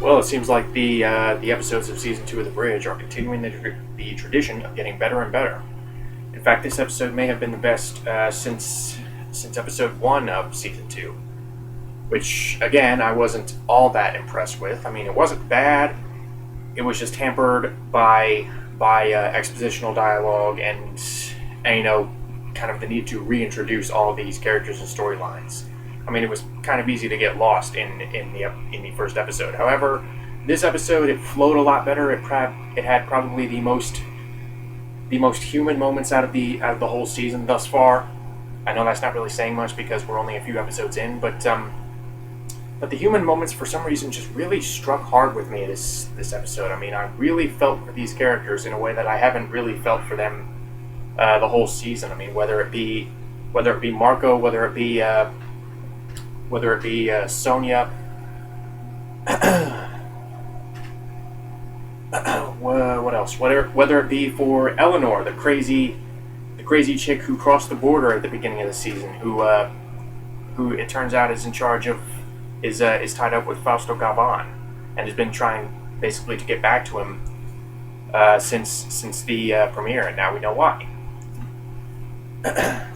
Well, it seems like the episodes of season 2 of The Bridge are continuing the tradition of getting better and better. In fact, this episode may have been the best since episode 1 of season 2, which again I wasn't all that impressed with. I mean, it wasn't bad. It was just hampered by expositional dialogue and kind of the need to reintroduce all of these characters and storylines. I mean, it was kind of easy to get lost in the first episode. However, this episode, it flowed a lot better. It had probably the most human moments out of the whole season thus far. I know that's not really saying much because we're only a few episodes in, but the human moments for some reason just really struck hard with me this episode. I mean, I really felt for these characters in a way that I haven't really felt for them the whole season. I mean, whether it be Marco, whether it be Sonia, what else? Whether it be for Eleanor, the crazy chick who crossed the border at the beginning of the season, who it turns out is in charge of is tied up with Fausto Galvan, and has been trying basically to get back to him since the premiere, and now we know why.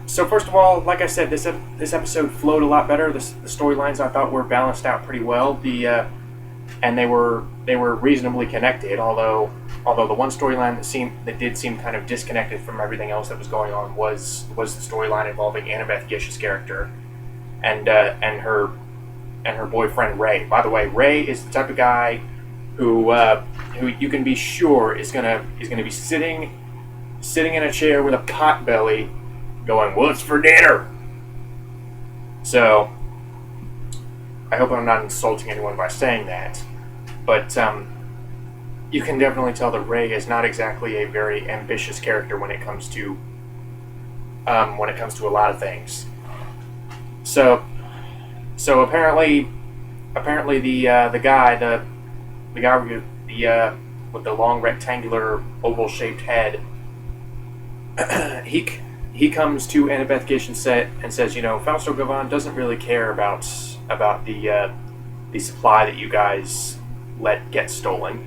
So first of all, like I said, this episode flowed a lot better. The storylines I thought were balanced out pretty well. And they were reasonably connected. Although the one storyline that did seem kind of disconnected from everything else that was going on was the storyline involving Annabeth Gish's character and her boyfriend Ray. By the way, Ray is the type of guy who you can be sure is gonna be sitting in a chair with a pot belly, going, "What's for dinner?" So, I hope I'm not insulting anyone by saying that, but you can definitely tell that Ray is not exactly a very ambitious character when it comes to a lot of things. So apparently the guy with the long rectangular oval shaped head, he comes to Annabeth Gish and says, Fausto Galvan doesn't really care about the supply that you guys let get stolen.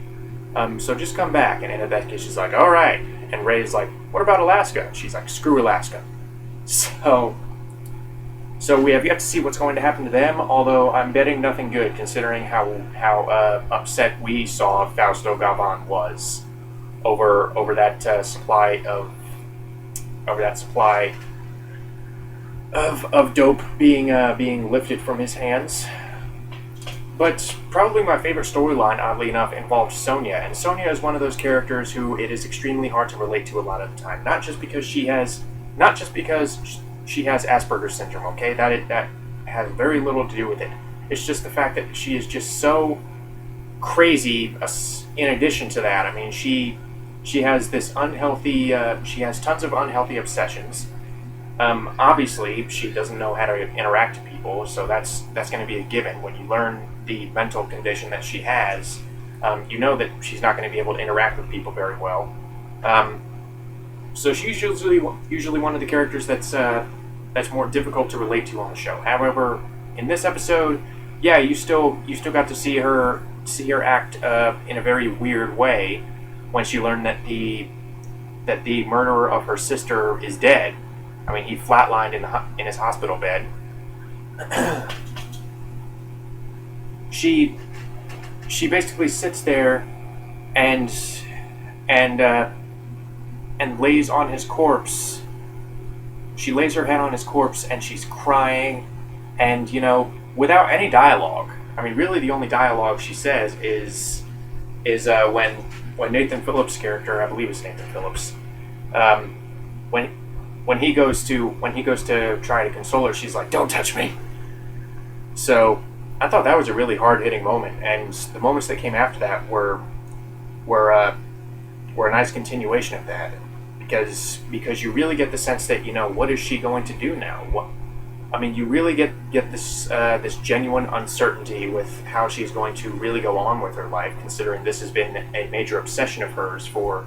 So just come back. And Annabeth Gish is like, all right. And Ray's like, what about Alaska? And she's like, screw Alaska. So we have yet to see what's going to happen to them, although I'm betting nothing good, considering how upset we saw Fausto Galvan was over that supply of dope being lifted from his hands. But probably my favorite storyline, oddly enough, involved Sonia, and Sonia is one of those characters who it is extremely hard to relate to a lot of the time. Not just because she has Asperger's syndrome, okay? That has very little to do with it. It's just the fact that she is just so crazy. In addition to that, I mean, she has this unhealthy. She has tons of unhealthy obsessions. Obviously, she doesn't know how to interact with people, so that's going to be a given. When you learn the mental condition that she has, you know that she's not going to be able to interact with people very well. So she's usually one of the characters that's more difficult to relate to on the show. However, in this episode, yeah, you still got to see her act in a very weird way when she learned that the murderer of her sister is dead. I mean, he flatlined in his hospital bed. She basically sits there and lays on his corpse. She lays her head on his corpse and she's crying, and without any dialogue. I mean, really, the only dialogue she says is when Nathan Phillips' character, I believe it's Nathan Phillips, when he goes to try to console her, she's like, "Don't touch me." So I thought that was a really hard-hitting moment, and the moments that came after that were a nice continuation of that, because you really get the sense that what is she going to do now? You really get this genuine uncertainty with how she's going to really go on with her life, considering this has been a major obsession of hers for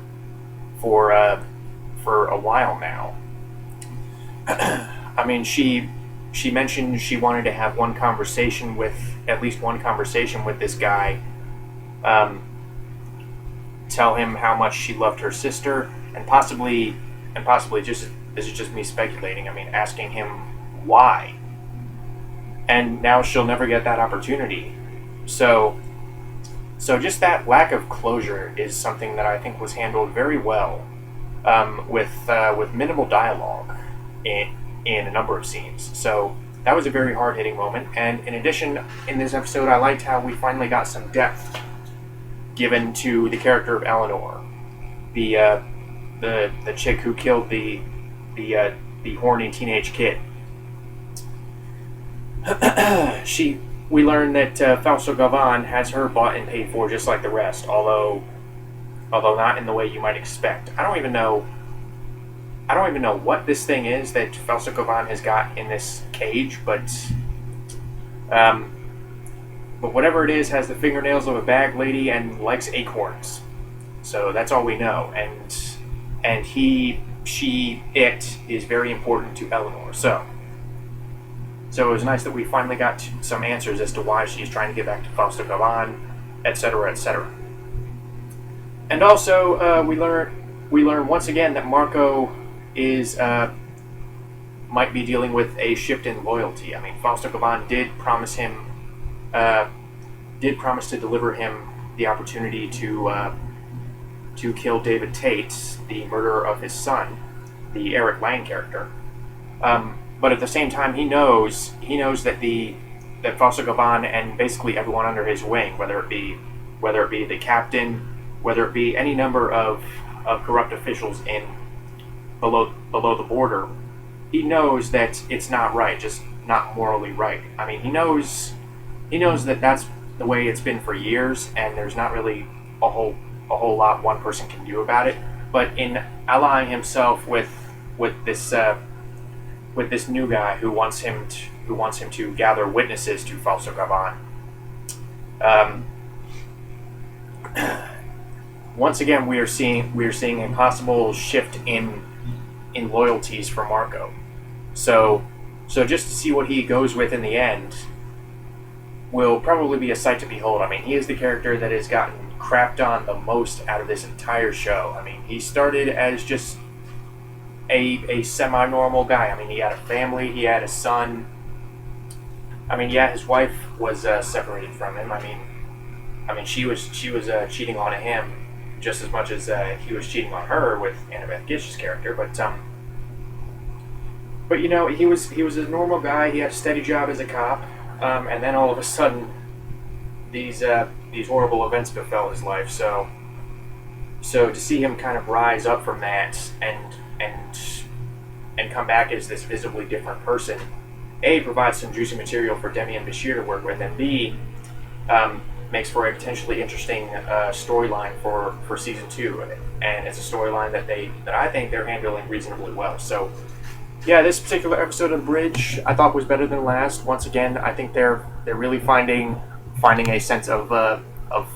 a while now. I mean, she mentioned she wanted to have at least one conversation with this guy um, tell him how much she loved her sister, and possibly just, this is just me speculating, I mean, asking him why. And now she'll never get that opportunity. So just that lack of closure is something that I think was handled very well, with minimal dialogue in a number of scenes. So that was a very hard-hitting moment. And in addition, in this episode, I liked how we finally got some depth given to the character of Eleanor, the chick who killed the horny teenage kid. We learn that Fausto Galvan has her bought and paid for just like the rest, although not in the way you might expect. I don't even know what this thing is that Fausto Galvan has got in this cage, but whatever it is has the fingernails of a bag lady and likes acorns. So that's all we know. And it is very important to Eleanor. So it was nice that we finally got some answers as to why she's trying to get back to Fausto Galvan, etc., etc. And also, we learn once again that Marco is might be dealing with a shift in loyalty. I mean, Fausto Galvan did promise to deliver him the opportunity to kill David Tate, the murderer of his son, the Eric Lang character. But at the same time, he knows that Fausto Galvan and basically everyone under his wing, whether it be the captain, whether it be any number of corrupt officials in below the border, he knows that it's not right, just not morally right. I mean, he knows that that's the way it's been for years, and there's not really a whole lot one person can do about it. But in allying himself with this new guy who wants him to gather witnesses to Fausto Galvan, once again we are seeing a possible shift in loyalties for Marco. So just to see what he goes with in the end will probably be a sight to behold. I mean, he is the character that has gotten crapped on the most out of this entire show. I mean, he started as just a semi-normal guy. I mean, he had a family, he had a son. I mean, yeah, his wife was separated from him. I mean, she was cheating on him just as much as he was cheating on her with Annabeth Gish's character. But you know, he was a normal guy. He had a steady job as a cop, and then all of a sudden, these horrible events befell his life. So to see him kind of rise up from that and come back as this visibly different person, A, provides some juicy material for Demi and Bashir to work with, and B, makes for a potentially interesting storyline for season 2, and it's a storyline that I think they're handling reasonably well. So yeah, this particular episode of The Bridge I thought was better than last. Once again, I think they're really finding a sense of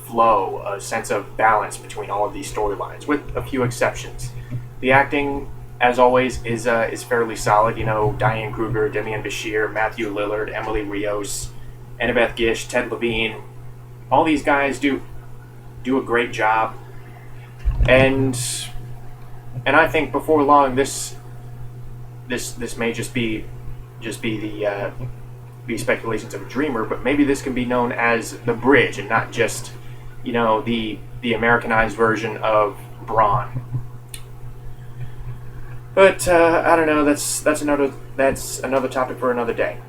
flow, a sense of balance between all of these storylines, with a few exceptions. The acting, as always, is fairly solid. You know, Diane Kruger, Demian Bashir, Matthew Lillard, Emily Rios, Annabeth Gish, Ted Levine, all these guys do a great job. And I think before long, this may just be speculations of a dreamer, but maybe this can be known as The Bridge and not just, you know, the Americanized version of Braun. But I don't know. That's another topic for another day.